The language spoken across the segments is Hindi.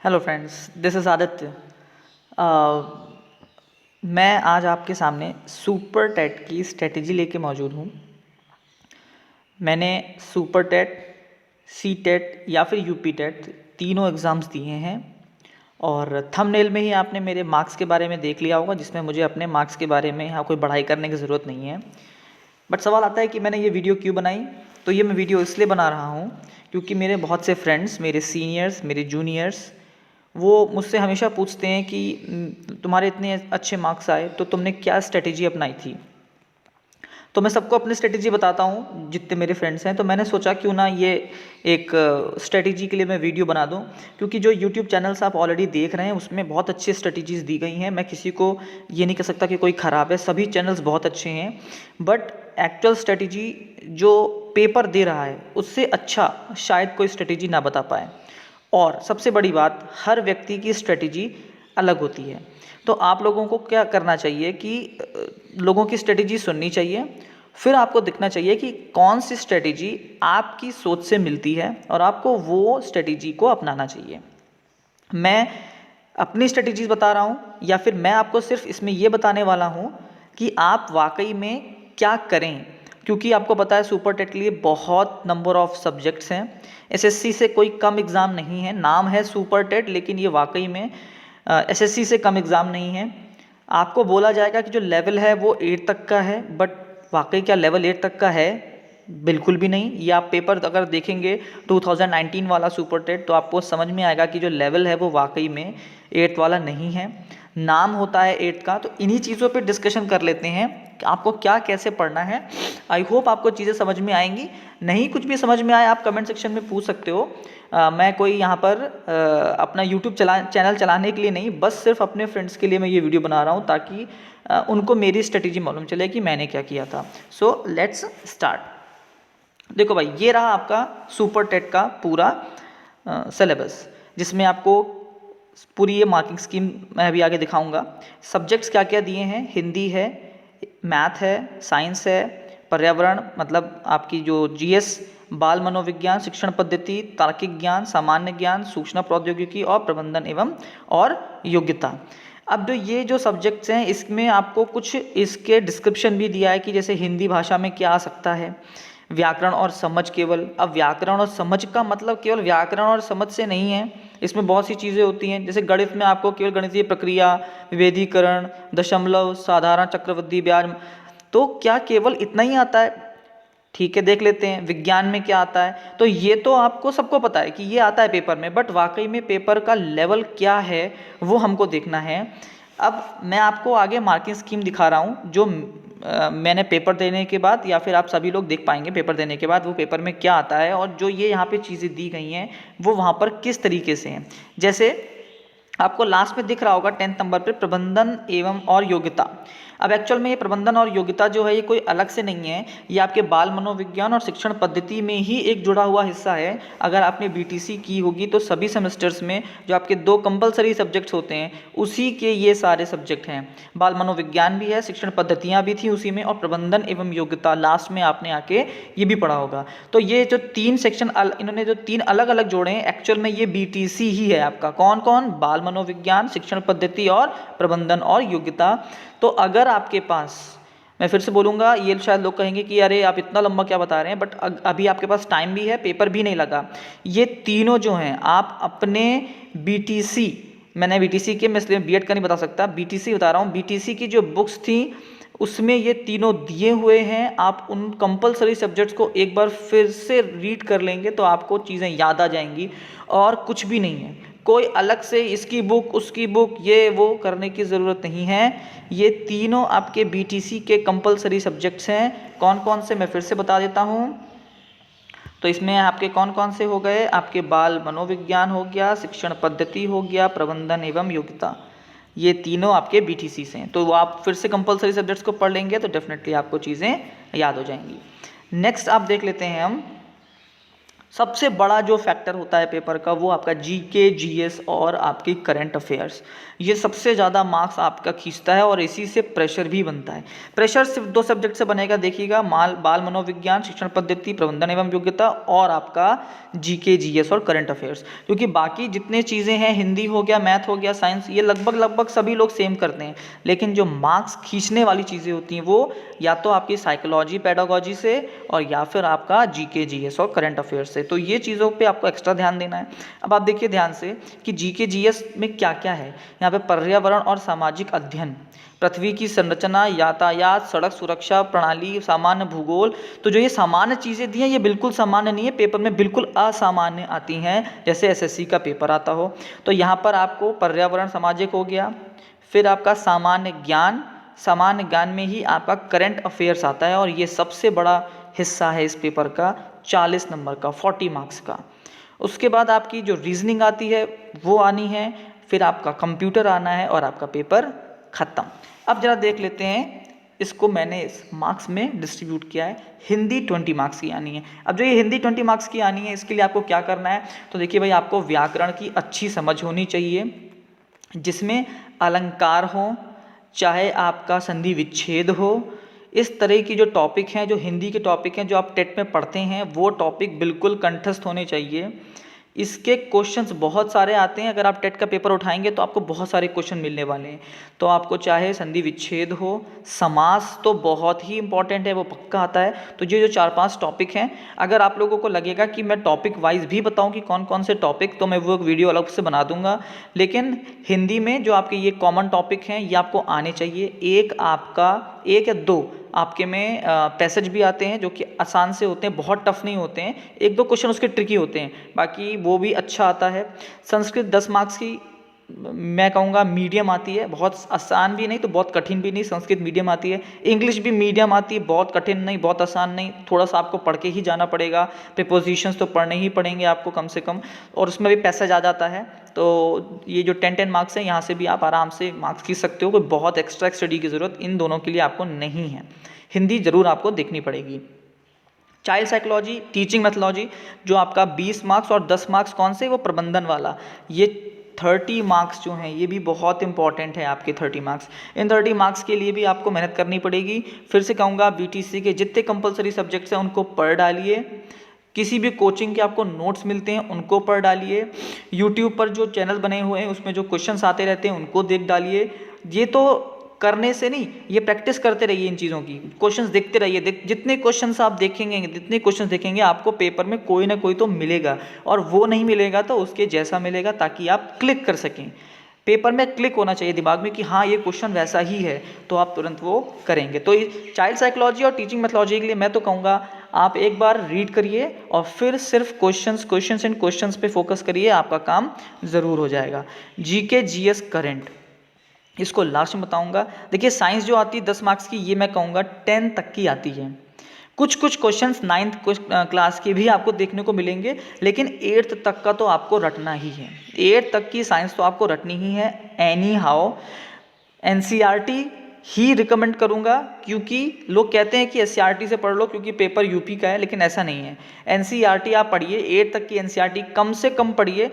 Hello friends, this is Aditya. मैं आज आपके सामने सुपर टेट की स्ट्रेटजी लेके मौजूद हूँ। मैंने सुपर टेट, सी टेट या फिर यूपी टेट तीनों एग्ज़ाम्स दिए हैं और थंबनेल में ही आपने मेरे मार्क्स के बारे में देख लिया होगा, जिसमें मुझे अपने मार्क्स के बारे में यहाँ कोई बढ़ाई करने की ज़रूरत नहीं है। बट सवाल आता है कि मैंने ये वीडियो क्यों बनाई। तो ये मैं वीडियो इसलिए बना रहा हूँ क्योंकि मेरे बहुत से फ्रेंड्स, मेरे सीनियर्स, मेरे जूनियर्स, वो मुझसे हमेशा पूछते हैं कि तुम्हारे इतने अच्छे मार्क्स आए तो तुमने क्या स्ट्रेटेजी अपनाई थी। तो मैं सबको अपनी स्ट्रेटेजी बताता हूँ, जितने मेरे फ्रेंड्स हैं। तो मैंने सोचा क्यों ना ये एक स्ट्रेटेजी के लिए मैं वीडियो बना दूँ, क्योंकि जो यूट्यूब चैनल्स आप ऑलरेडी देख रहे हैं उसमें बहुत अच्छी स्ट्रेटेजीज़ दी गई हैं। मैं किसी को ये नहीं कह सकता कि कोई ख़राब है, सभी चैनल्स बहुत अच्छे हैं। बट एक्चुअल स्ट्रेटेजी जो पेपर दे रहा है उससे अच्छा शायद कोई स्ट्रेटेजी ना बता पाए। और सबसे बड़ी बात, हर व्यक्ति की स्ट्रेटेजी अलग होती है। तो आप लोगों को क्या करना चाहिए कि लोगों की स्ट्रेटेजी सुननी चाहिए, फिर आपको देखना चाहिए कि कौन सी स्ट्रेटेजी आपकी सोच से मिलती है और आपको वो स्ट्रेटेजी को अपनाना चाहिए। मैं अपनी स्ट्रेटेजीज बता रहा हूँ या फिर मैं आपको सिर्फ इसमें ये बताने वाला हूँ कि आप वाकई में क्या करें, क्योंकि आपको पता है सुपर टेट के लिए बहुत नंबर ऑफ सब्जेक्ट्स हैं। एसएससी से कोई कम एग्ज़ाम नहीं है, नाम है सुपर टेट, लेकिन ये वाकई में एसएससी से कम एग्ज़ाम नहीं है। आपको बोला जाएगा कि जो लेवल है वो 8 तक का है, बट वाकई क्या लेवल 8 तक का है? बिल्कुल भी नहीं। ये आप पेपर अगर देखेंगे 2019 वाला सुपर टेट तो आपको समझ में आएगा कि जो लेवल है वो वाकई में 8 वाला नहीं है। नाम होता है 8 का। तो इन्हीं चीज़ों पे डिस्कशन कर लेते हैं कि आपको क्या कैसे पढ़ना है। आई होप आपको चीज़ें समझ में आएंगी। नहीं कुछ भी समझ में आए आप कमेंट सेक्शन में पूछ सकते हो। मैं कोई यहाँ पर अपना यूट्यूब चैनल चलाने के लिए नहीं, बस सिर्फ अपने फ्रेंड्स के लिए मैं ये वीडियो बना रहा हूँ, ताकि उनको मेरी स्ट्रेटेजी मालूम चले कि मैंने क्या किया था। So let's start. देखो भाई, ये रहा आपका सुपर टेट का पूरा सिलेबस, जिसमें आपको पूरी ये मार्किंग स्कीम मैं अभी आगे दिखाऊंगा। सब्जेक्ट्स क्या क्या दिए हैं, हिंदी है, मैथ है, साइंस है, पर्यावरण मतलब आपकी जो जीएस, बाल मनोविज्ञान, शिक्षण पद्धति, तार्किक ज्ञान, सामान्य ज्ञान, सूचना प्रौद्योगिकी और प्रबंधन एवं और योग्यता। अब ये जो सब्जेक्ट्स हैं इसमें आपको कुछ इसके डिस्क्रिप्शन भी दिया है कि जैसे हिंदी भाषा में क्या आ सकता है, व्याकरण और समझ केवल। अब व्याकरण और समझ का मतलब केवल व्याकरण और समझ से नहीं है, इसमें बहुत सी चीज़ें होती हैं। जैसे गणित में आपको केवल गणितीय प्रक्रिया, विभेदीकरण, दशमलव, साधारण, चक्रवृद्धि, ब्याज, तो क्या केवल इतना ही आता है? ठीक है, देख लेते हैं विज्ञान में क्या आता है। तो ये तो आपको सबको पता है कि ये आता है पेपर में, बट वाकई में पेपर का लेवल क्या है वो हमको देखना है। अब मैं आपको आगे मार्किंग स्कीम दिखा रहा हूँ, जो मैंने पेपर देने के बाद, या फिर आप सभी लोग देख पाएंगे पेपर देने के बाद वो पेपर में क्या आता है और जो ये यहाँ पे चीज़ें दी गई हैं वो वहाँ पर किस तरीके से हैं। जैसे आपको लास्ट में दिख रहा होगा 10 नंबर पे प्रबंधन एवं और योग्यता। अब एक्चुअल में ये प्रबंधन और योग्यता जो है ये कोई अलग से नहीं है, ये आपके बाल मनोविज्ञान और शिक्षण पद्धति में ही एक जुड़ा हुआ हिस्सा है। अगर आपने बीटीसी की होगी तो सभी सेमेस्टर्स में जो आपके 2 कंपलसरी सब्जेक्ट्स होते हैं उसी के ये सारे सब्जेक्ट हैं। बाल मनोविज्ञान भी है, शिक्षण पद्धतियाँ भी थी उसी में, और प्रबंधन एवं योग्यता लास्ट में आपने आके ये भी पढ़ा होगा। तो ये जो 3 सेक्शन इन्होंने जो 3 अलग अलग जोड़े हैं, एक्चुअल में ये बीटीसी ही है आपका। कौन कौन? बाल मनोविज्ञान, शिक्षण पद्धति और प्रबंधन और योग्यता। तो अगर आपके पास, मैं फिर से बोलूँगा, ये शायद लोग कहेंगे कि अरे आप इतना लंबा क्या बता रहे हैं, बट अभी आपके पास टाइम भी है, पेपर भी नहीं लगा। ये तीनों जो हैं आप अपने बीटीसी, मैंने बीटीसी के, मैं इसलिए बीएड का नहीं बता सकता, बीटीसी बता रहा हूँ, बीटीसी की जो बुक्स थी उसमें ये तीनों दिए हुए हैं। आप उन कंपलसरी सब्जेक्ट्स को एक बार फिर से रीड कर लेंगे तो आपको चीज़ें याद आ जाएंगी, और कुछ भी नहीं है। कोई अलग से इसकी बुक उसकी बुक ये वो करने की ज़रूरत नहीं है। ये तीनों आपके बीटीसी के कंपलसरी सब्जेक्ट्स हैं। कौन कौन से, मैं फिर से बता देता हूँ। तो इसमें आपके कौन कौन से हो गए? आपके बाल मनोविज्ञान हो गया, शिक्षण पद्धति हो गया, प्रबंधन एवं योग्यता, ये तीनों आपके बीटीसी से हैं। तो वो आप फिर से कंपलसरी सब्जेक्ट्स को पढ़ लेंगे तो डेफिनेटली आपको चीज़ें याद हो जाएंगी। नेक्स्ट आप देख लेते हैं हम सबसे बड़ा जो फैक्टर होता है पेपर का वो आपका जीके, जीएस और आपकी करंट अफेयर्स, ये सबसे ज़्यादा मार्क्स आपका खींचता है और इसी से प्रेशर भी बनता है। प्रेशर सिर्फ 2 सब्जेक्ट से बनेगा, देखिएगा, बाल मनोविज्ञान, शिक्षण पद्धति, प्रबंधन एवं योग्यता और आपका जीके, जीएस और करंट अफेयर्स। क्योंकि बाकी जितने चीज़ें हैं, हिंदी हो गया, मैथ हो गया, साइंस, ये लगभग सभी लोग सेम करते हैं, लेकिन जो मार्क्स खींचने वाली चीज़ें होती हैं वो या तो आपकी साइकोलॉजी, पेडागोजी से और या फिर आपका जीके, जीएस और करंट अफेयर्स से। तो ये चीज़ों पे आपको एक्स्ट्रा ध्यान देना है। अब आप देखिए ध्यान से कि जीके, जीएस में क्या क्या है। यहाँ पे पर्यावरण और सामाजिक अध्ययन, पृथ्वी की संरचना, यातायात, सड़क सुरक्षा प्रणाली, सामान्य भूगोल। तो जो ये सामान्य चीज़ें दी हैं ये बिल्कुल सामान्य नहीं है, पेपर में बिल्कुल असामान्य आती हैं, जैसे एसएससी का पेपर आता हो। तो यहाँ पर आपको पर्यावरण सामाजिक हो गया, फिर आपका सामान्य ज्ञान में ही आपका करंट अफेयर्स आता है और ये सबसे बड़ा हिस्सा है इस पेपर का, 40 नंबर का, 40 मार्क्स का। उसके बाद आपकी जो रीजनिंग आती है वो आनी है, फिर आपका कंप्यूटर आना है और आपका पेपर ख़त्म। अब जरा देख लेते हैं, इसको मैंने इस मार्क्स में डिस्ट्रीब्यूट किया है। हिंदी 20 मार्क्स की आनी है। अब जो ये हिंदी 20 मार्क्स की आनी है, इसके लिए आपको क्या करना है, तो देखिए भाई, आपको व्याकरण की अच्छी समझ होनी चाहिए, जिसमें अलंकार हो, चाहे आपका संधि विच्छेद हो। इस तरह की जो टॉपिक हैं, जो हिंदी के टॉपिक हैं, जो आप टेट में पढ़ते हैं, वो टॉपिक बिल्कुल कंठस्थ होने चाहिए। इसके क्वेश्चंस बहुत सारे आते हैं, अगर आप टेट का पेपर उठाएंगे तो आपको बहुत सारे क्वेश्चन मिलने वाले हैं। तो आपको चाहे संधि विच्छेद हो, समास तो बहुत ही इंपॉर्टेंट है, वो पक्का आता है। तो ये जो 4-5 टॉपिक हैं, अगर आप लोगों को लगेगा कि मैं टॉपिक वाइज भी बताऊं कि कौन कौन से टॉपिक, तो मैं वो एक वीडियो अलग से बना दूंगा। लेकिन हिंदी में जो आपके ये कॉमन टॉपिक हैं ये आपको आने चाहिए। एक या 2 आपके में पैसेज भी आते हैं जो कि आसान से होते हैं, बहुत टफ नहीं होते हैं, 1-2 क्वेश्चन उसके ट्रिकी होते हैं, बाकी वो भी अच्छा आता है। संस्कृत 10 मार्क्स की मैं कहूँगा मीडियम आती है, बहुत आसान भी नहीं तो बहुत कठिन भी नहीं, संस्कृत मीडियम आती है। इंग्लिश भी मीडियम आती है, बहुत कठिन नहीं, बहुत आसान नहीं, थोड़ा सा आपको पढ़ के ही जाना पड़ेगा, प्रीपोजिशंस तो पढ़ने ही पड़ेंगे आपको कम से कम, और उसमें भी पैसेज आ जाता है। तो ये जो 10 मार्क्स हैं, यहाँ से भी आप आराम से मार्क्स खींच सकते हो, कोई बहुत एक्स्ट्रा स्टडी की ज़रूरत इन दोनों के लिए आपको नहीं है। हिंदी ज़रूर आपको देखनी पड़ेगी। चाइल्ड साइकोलॉजी, टीचिंग मैथोलॉजी, जो आपका 20 मार्क्स और 10 मार्क्स कौन से, वो प्रबंधन वाला, ये 30 मार्क्स जो हैं ये भी बहुत इंपॉर्टेंट है आपके 30 मार्क्स। इन 30 मार्क्स के लिए भी आपको मेहनत करनी पड़ेगी। फिर से कहूँगा, बीटीसी के जितने कंपलसरी सब्जेक्ट्स हैं उनको पढ़ डालिए, किसी भी कोचिंग के आपको नोट्स मिलते हैं उनको पढ़ डालिए, यूट्यूब पर जो चैनल बने हुए हैं उसमें जो क्वेश्चंस आते रहते हैं उनको देख डालिए। ये तो करने से नहीं, ये प्रैक्टिस करते रहिए, इन चीज़ों की क्वेश्चंस देखते रहिए। जितने क्वेश्चंस आप देखेंगे आपको पेपर में कोई ना कोई तो मिलेगा, और वो नहीं मिलेगा तो उसके जैसा मिलेगा, ताकि आप क्लिक कर सकें। पेपर में क्लिक होना चाहिए दिमाग में कि हाँ ये क्वेश्चन वैसा ही है, तो आप तुरंत वो करेंगे। तो चाइल्ड साइकोलॉजी और टीचिंग मैथोलॉजी के लिए मैं तो कहूँगा आप एक बार रीड करिए और फिर सिर्फ क्वेश्चंस पे फोकस करिए, आपका काम ज़रूर हो जाएगा। जीके, जीएस, करंट, इसको लास्ट में बताऊंगा। देखिए, साइंस जो आती है 10 मार्क्स की, ये मैं कहूँगा 10 तक की आती है। कुछ क्वेश्चंस 9th क्लास के भी आपको देखने को मिलेंगे, लेकिन 8th तक का तो आपको रटना ही है। 8th तक की साइंस तो आपको रटनी ही है any how. NCERT he recommend करूँगा, क्योंकि लोग कहते हैं कि एससीईआरटी से पढ़ लो क्योंकि पेपर यूपी का है, लेकिन ऐसा नहीं है। एनसीईआरटी आप पढ़िए, 8th तक की एनसीईआरटी कम से कम पढ़िए,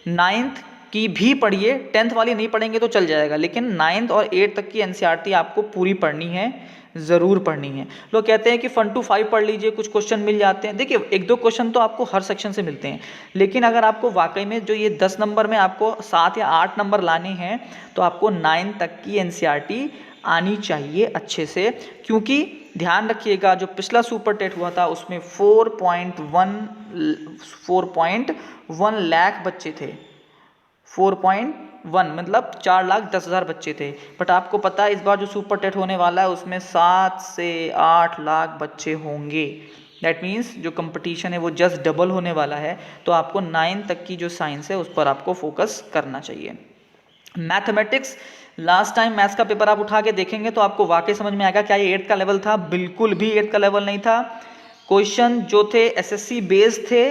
9th की भी पढ़िए, 10th वाली नहीं पढ़ेंगे तो चल जाएगा, लेकिन 9th और 8th तक की एनसीईआरटी आपको पूरी पढ़नी है, ज़रूर पढ़नी है। लोग कहते हैं कि 1 to 5 पढ़ लीजिए, कुछ क्वेश्चन मिल जाते हैं। देखिए, 1-2 क्वेश्चन तो आपको हर सेक्शन से मिलते हैं, लेकिन अगर आपको वाकई में जो ये 10 नंबर में आपको 7 या 8 नंबर लाने हैं, तो आपको 9 तक की एनसीईआरटी आनी चाहिए अच्छे से। क्योंकि ध्यान रखिएगा, जो पिछला सुपर टेट हुआ था उसमें 4.1 लाख बच्चे थे, 4.1 मतलब 4,10,000 बच्चे थे। बट आपको पता है इस बार जो सुपर टेट होने वाला है उसमें 7 से 8 लाख बच्चे होंगे। दैट मीन्स जो कंपटीशन है वो जस्ट डबल होने वाला है। तो आपको 9 तक की जो साइंस है उस पर आपको फोकस करना चाहिए। मैथमेटिक्स, लास्ट टाइम मैथ्स का पेपर आप उठा के देखेंगे तो आपको वाकई समझ में आएगा क्या ये 8th का लेवल था। बिल्कुल भी 8th का लेवल नहीं था। क्वेश्चन जो थे एसएससी बेस्ड थे,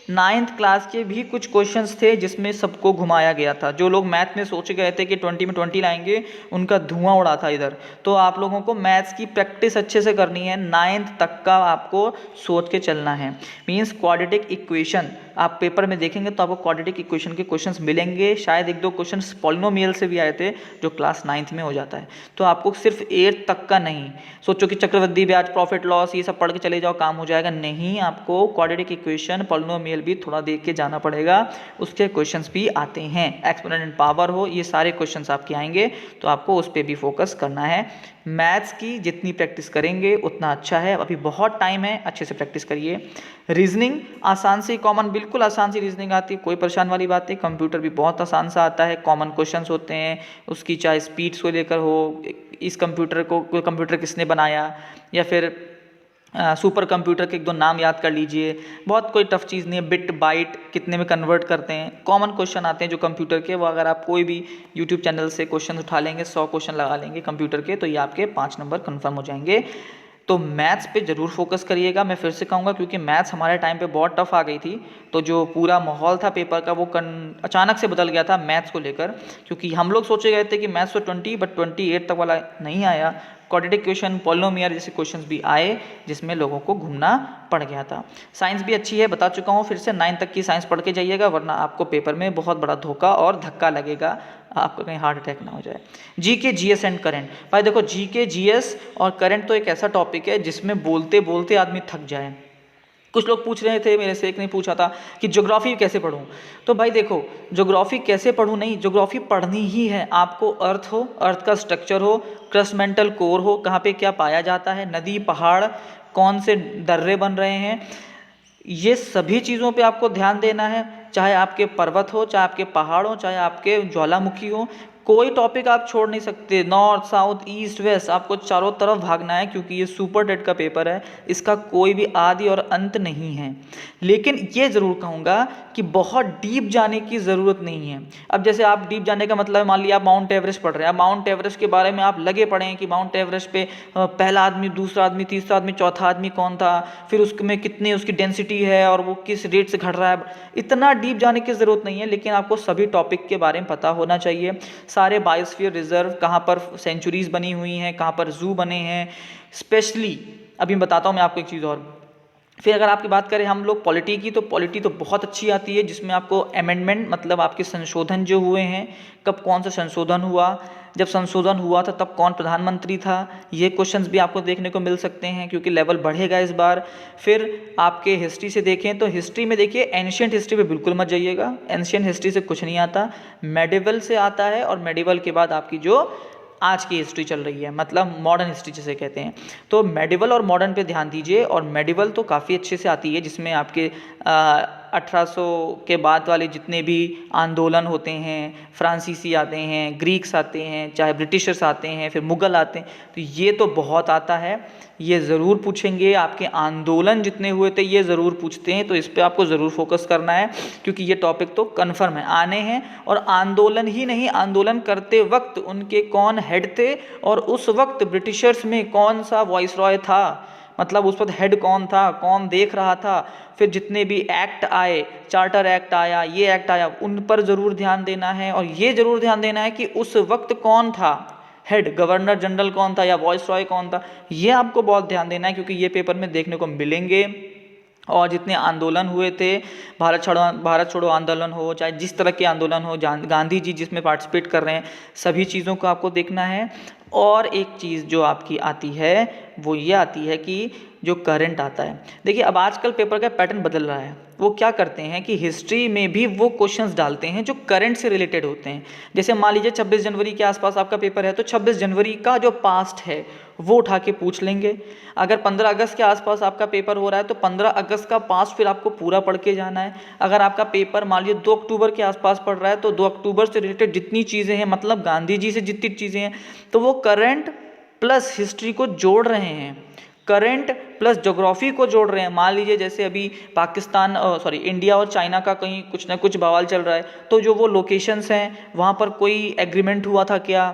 9th क्लास के भी कुछ क्वेश्चंस थे जिसमें सबको घुमाया गया था। जो लोग मैथ में सोच गए थे कि 20 में 20 लाएंगे, उनका धुआं उड़ा था इधर। तो आप लोगों को मैथ्स की प्रैक्टिस अच्छे से करनी है, 9th तक का आपको सोच के चलना है। मीन्स क्वाड्रेटिक इक्वेशन आप पेपर में देखेंगे तो आपको क्वाड्रेटिक इक्वेशन के क्वेश्चंस मिलेंगे। शायद 1-2 क्वेश्चंस पॉलिनोमियल से भी आए थे जो क्लास 9th में हो जाता है। तो आपको सिर्फ 8th तक का नहीं सोचो कि चक्रवृद्धि ब्याज, प्रॉफिट लॉस ये सब पढ़ के चले जाओ काम हो जाएगा, नहीं। आपको क्वाड्रेटिक इक्वेशन, पॉलिनोमियल भी थोड़ा देख के जाना पड़ेगा, उसके क्वेश्चंस भी आते हैं। एक्सपोनेंट पावर हो, ये सारे क्वेश्चंस आपके आएंगे, तो आपको उस पर भी फोकस करना है। मैथ्स की जितनी प्रैक्टिस करेंगे उतना अच्छा है। अभी बहुत टाइम है, अच्छे से प्रैक्टिस करिए। रीजनिंग आसान से कॉमन, बिल्कुल आसान सी रीजनिंग आती है, कोई परेशान वाली बात नहीं। कंप्यूटर भी बहुत आसान सा आता है, कॉमन क्वेश्चंस होते हैं उसकी, चाहे स्पीड्स को लेकर हो, इस कंप्यूटर को कंप्यूटर किसने बनाया, या फिर सुपर कंप्यूटर के 1-2 नाम याद कर लीजिए। बहुत कोई टफ चीज़ नहीं है। बिट बाइट कितने में कन्वर्ट करते हैं, कॉमन क्वेश्चन आते हैं जो कंप्यूटर के, वो अगर आप कोई भी यूट्यूब चैनल से क्वेश्चन उठा लेंगे, 100 क्वेश्चन लगा लेंगे कंप्यूटर के, तो ये आपके 5 नंबर कन्फर्म हो जाएंगे। तो मैथ्स पे ज़रूर फोकस करिएगा। मैं फिर से कहूँगा क्योंकि मैथ्स हमारे टाइम पे बहुत टफ आ गई थी, तो जो पूरा माहौल था पेपर का वो अचानक से बदल गया था मैथ्स को लेकर, क्योंकि हम लोग सोचे गए थे कि मैथ्स तो 20 बट 28 तक वाला नहीं आया। क्वाड्रेटिक इक्वेशन, पॉलिनोमियल जैसे क्वेश्चंस भी आए जिसमें लोगों को घूमना पड़ गया था। साइंस भी अच्छी है, बता चुका हूँ, फिर से 9 तक की साइंस पढ़ के जाइएगा, वरना आपको पेपर में बहुत बड़ा धोखा और धक्का लगेगा, आपका कहीं हार्ट अटैक ना हो जाए। GK, GS and current. भाई देखो, जीके, जीएस और करंट तो एक ऐसा टॉपिक है जिसमें बोलते बोलते आदमी थक जाए। कुछ लोग पूछ रहे थे, मेरे से एक ने पूछा था कि ज्योग्राफी कैसे पढूं। तो भाई देखो, ज्योग्राफी कैसे पढूं नहीं, ज्योग्राफी पढ़नी ही है आपको। अर्थ हो, अर्थ का स्ट्रक्चर हो, क्रस्टमेंटल कोर हो, कहाँ पे क्या पाया जाता है, नदी पहाड़, कौन से दर्रे बन रहे हैं, ये सभी चीज़ों पे आपको ध्यान देना है। चाहे आपके पर्वत हो, चाहे आपके पहाड़ हो, चाहे आपके ज्वालामुखी हो, कोई टॉपिक आप छोड़ नहीं सकते। नॉर्थ, साउथ, ईस्ट, वेस्ट, आपको चारों तरफ भागना है, क्योंकि ये सुपर टेट का पेपर है, इसका कोई भी आदि और अंत नहीं है। लेकिन ये ज़रूर कहूँगा कि बहुत डीप जाने की ज़रूरत नहीं है। अब जैसे आप डीप जाने का मतलब, मान लिया आप माउंट एवरेस्ट पढ़ रहे हैं, माउंट एवरेस्ट के बारे में आप लगे पढ़े हैं कि माउंट एवरेस्ट पे पहला आदमी, दूसरा आदमी, तीसरा आदमी, चौथा आदमी कौन था, फिर उसमें कितनी उसकी डेंसिटी है और वो किस रेट से घट रहा है। इतना डीप जाने की ज़रूरत नहीं है, लेकिन आपको सभी टॉपिक के बारे में पता होना चाहिए। सारे बायोस्फीयर रिजर्व, कहाँ पर सेंचुरीज बनी हुई हैं, कहाँ पर जू बने हैं, स्पेशली अभी बताता हूँ मैं आपको एक चीज़ और। फिर अगर आपकी बात करें हम लोग पॉलिटी की, तो पॉलिटी तो बहुत अच्छी आती है, जिसमें आपको अमेंडमेंट मतलब आपके संशोधन जो हुए हैं, कब कौन सा संशोधन हुआ, जब संशोधन हुआ था तब कौन प्रधानमंत्री था, ये क्वेश्चंस भी आपको देखने को मिल सकते हैं, क्योंकि लेवल बढ़ेगा इस बार। फिर आपके हिस्ट्री से देखें तो हिस्ट्री में देखिए, एंशिएंट हिस्ट्री पे बिल्कुल मत जाइएगा, एंशिएंट हिस्ट्री से कुछ नहीं आता, मेडिवल से आता है, और मेडिवल के बाद आपकी जो आज की हिस्ट्री चल रही है, मतलब मॉडर्न हिस्ट्री जिसे कहते हैं। तो मेडिवल और मॉडर्न पे ध्यान दीजिए, और मेडिवल तो काफ़ी अच्छे से आती है, जिसमें आपके 1800 के बाद वाले जितने भी आंदोलन होते हैं, फ्रांसीसी आते हैं, ग्रीक्स आते हैं, चाहे ब्रिटिशर्स आते हैं, फिर मुग़ल आते हैं, तो ये तो बहुत आता है, ये ज़रूर पूछेंगे। आपके आंदोलन जितने हुए थे ये ज़रूर पूछते हैं, तो इस पे आपको ज़रूर फोकस करना है, क्योंकि ये टॉपिक तो कन्फर्म है आने हैं। और आंदोलन ही नहीं, आंदोलन करते वक्त उनके कौन हेड थे, और उस वक्त ब्रिटिशर्स में कौन सा वॉइसरॉय था, मतलब उस पर हेड कौन था, कौन देख रहा था। फिर जितने भी एक्ट आए, चार्टर एक्ट आया, ये एक्ट आया, उन पर ज़रूर ध्यान देना है। और ये ज़रूर ध्यान देना है कि उस वक्त कौन था हेड, गवर्नर जनरल कौन था या वॉइसरॉय कौन था, ये आपको बहुत ध्यान देना है, क्योंकि ये पेपर में देखने को मिलेंगे। और जितने आंदोलन हुए थे, भारत छोड़ो आंदोलन हो, चाहे जिस तरह के आंदोलन हो, गांधी जी जिसमें पार्टिसिपेट कर रहे हैं, सभी चीज़ों को आपको देखना है। और एक चीज़ जो आपकी आती है वो ये आती है कि जो करंट आता है, देखिए अब आजकल पेपर का पैटर्न बदल रहा है। वो क्या करते हैं कि हिस्ट्री में भी वो क्वेश्चंस डालते हैं जो करंट से रिलेटेड होते हैं। जैसे मान लीजिए 26 जनवरी के आसपास आपका पेपर है, तो 26 जनवरी का जो पास्ट है वो उठा के पूछ लेंगे। अगर 15 अगस्त के आसपास आपका पेपर हो रहा है, तो 15 अगस्त का पास्ट फिर आपको पूरा पढ़ के जाना है। अगर आपका पेपर मान लीजिए 2 अक्टूबर के आसपास पढ़ रहा है, तो 2 अक्टूबर से रिलेटेड जितनी चीज़ें हैं, मतलब गांधी जी से जितनी चीज़ें हैं, तो वो करंट प्लस हिस्ट्री को जोड़ रहे हैं, करंट प्लस ज्योग्राफी को जोड़ रहे हैं। मान लीजिए जैसे अभी इंडिया और चाइना का कहीं कुछ ना कुछ बवाल चल रहा है, तो जो वो लोकेशंस हैं वहाँ पर कोई एग्रीमेंट हुआ था क्या,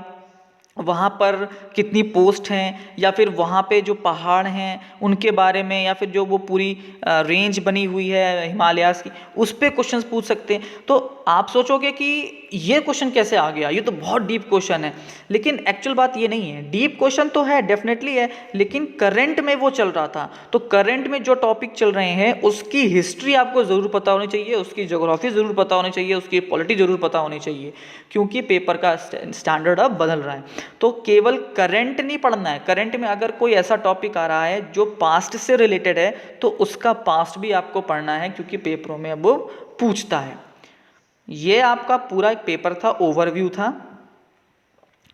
वहाँ पर कितनी पोस्ट हैं, या फिर वहाँ पे जो पहाड़ हैं उनके बारे में, या फिर जो वो पूरी रेंज बनी हुई है हिमालयाज़ की, उस पे क्वेश्चंस पूछ सकते हैं। तो आप सोचोगे कि ये क्वेश्चन कैसे आ गया, ये तो बहुत डीप क्वेश्चन है, लेकिन एक्चुअल बात ये नहीं है। डीप क्वेश्चन तो है, डेफिनेटली है, लेकिन करंट में वो चल रहा था। तो करंट में जो टॉपिक चल रहे हैं उसकी हिस्ट्री आपको ज़रूर पता होनी चाहिए, उसकी ज्योग्राफी ज़रूर पता होनी चाहिए, उसकी पॉलिटी ज़रूर पता होनी चाहिए, क्योंकि पेपर का स्टैंडर्ड अब बदल रहा है। तो केवल करंट नहीं पढ़ना है, करंट में अगर कोई ऐसा टॉपिक आ रहा है जो पास्ट से रिलेटेड है तो उसका पास्ट भी आपको पढ़ना है, क्योंकि पेपरों में अब वो पूछता है। ये आपका पूरा एक पेपर था, ओवरव्यू था।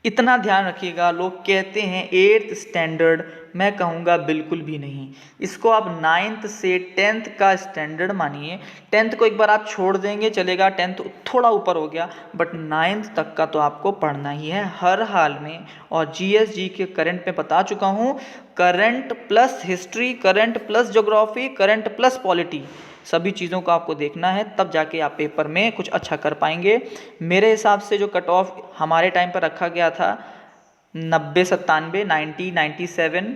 इतना ध्यान रखिएगा, लोग कहते हैं 8th स्टैंडर्ड, मैं कहूँगा बिल्कुल भी नहीं। इसको आप 9th से 10th का स्टैंडर्ड मानिए। 10th को एक बार आप छोड़ देंगे चलेगा, 10th थोड़ा ऊपर हो गया, बट 9th तक का तो आपको पढ़ना ही है हर हाल में। और जीएसजी के करंट में बता चुका हूँ, current plus history, current plus geography, current plus polity, सभी चीज़ों को आपको देखना है, तब जाके आप पेपर में कुछ अच्छा कर पाएंगे। मेरे हिसाब से जो कट ऑफ हमारे टाइम पर रखा गया था 90-97, 90-97,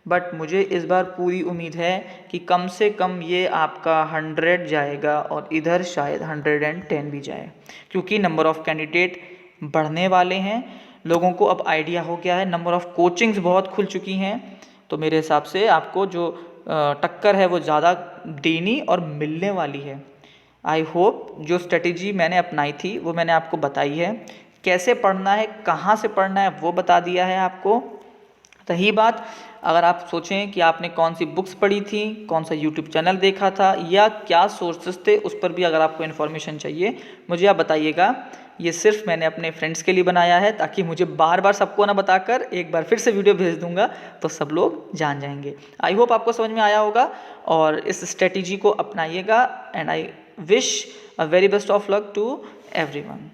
बट मुझे इस बार पूरी उम्मीद है कि कम से कम ये आपका 100 जाएगा और इधर शायद 110 भी जाए, क्योंकि नंबर ऑफ़ कैंडिडेट बढ़ने वाले हैं। लोगों को अब आइडिया हो गया है, नंबर ऑफ़ कोचिंग्स बहुत खुल चुकी हैं। तो मेरे हिसाब से आपको जो टक्कर है वो ज़्यादा देनी और मिलने वाली है। आई होप जो स्ट्रेटेजी मैंने अपनाई थी वो मैंने आपको बताई है, कैसे पढ़ना है, कहाँ से पढ़ना है वो बता दिया है आपको। रही बात, अगर आप सोचें कि आपने कौन सी बुक्स पढ़ी थी, कौन सा यूट्यूब चैनल देखा था, या क्या सोर्सेस थे, उस पर भी अगर आपको इन्फॉर्मेशन चाहिए मुझे आप बताइएगा। ये सिर्फ मैंने अपने फ्रेंड्स के लिए बनाया है, ताकि मुझे बार बार सबको ना बताकर एक बार फिर से वीडियो भेज दूंगा तो सब लोग जान जाएंगे। आई होप आपको समझ में आया होगा और इस स्ट्रेटेजी को अपनाइएगा। And I wish a very best of luck to everyone.